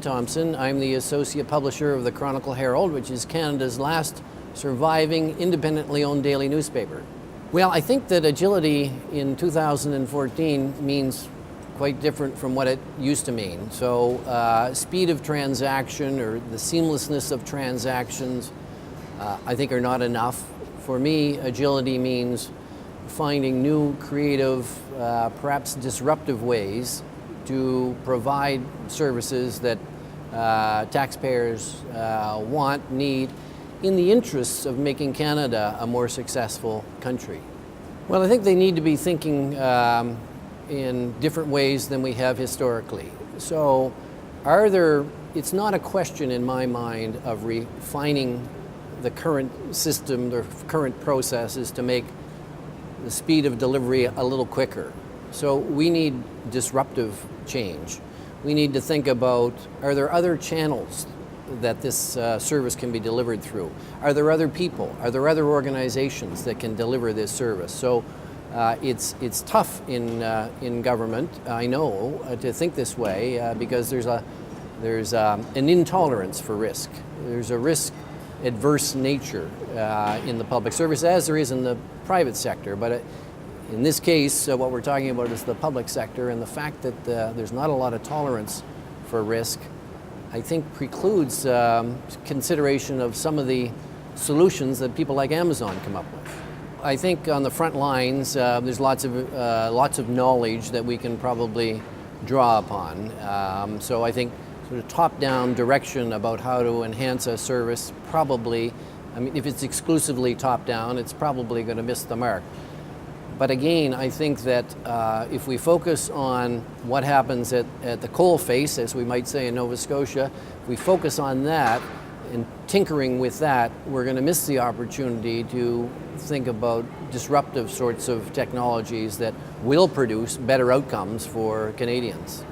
Thompson. I'm the associate publisher of the Chronicle Herald, which is Canada's last surviving independently owned daily newspaper. Well, I think that agility in 2014 means quite different from what it used to mean. So speed of transaction or the seamlessness of transactions I think are not enough. For me, agility means finding new, creative, perhaps disruptive ways to provide services that taxpayers want, need, in the interests of making Canada a more successful country. Well, I think they need to be thinking in different ways than we have historically. So it's not a question in my mind of refining the current system, the current processes to make the speed of delivery a little quicker. So we need disruptive change. We need to think about, are there other channels that this service can be delivered through? Are there other people? Are there other organizations that can deliver this service? So it's tough in government, I know, to think this way because there's an intolerance for risk. There's a risk-adverse nature in the public service, as there is in the private sector. But in this case, what we're talking about is the public sector, and the fact that there's not a lot of tolerance for risk, I think precludes consideration of some of the solutions that people like Amazon come up with. I think on the front lines, there's lots of knowledge that we can probably draw upon. So I think sort of top-down direction about how to enhance a service probably, I mean, if it's exclusively top-down, it's probably going to miss the mark. But again, I think that if we focus on what happens at the coalface, as we might say in Nova Scotia, if we focus on that and tinkering with that, we're going to miss the opportunity to think about disruptive sorts of technologies that will produce better outcomes for Canadians.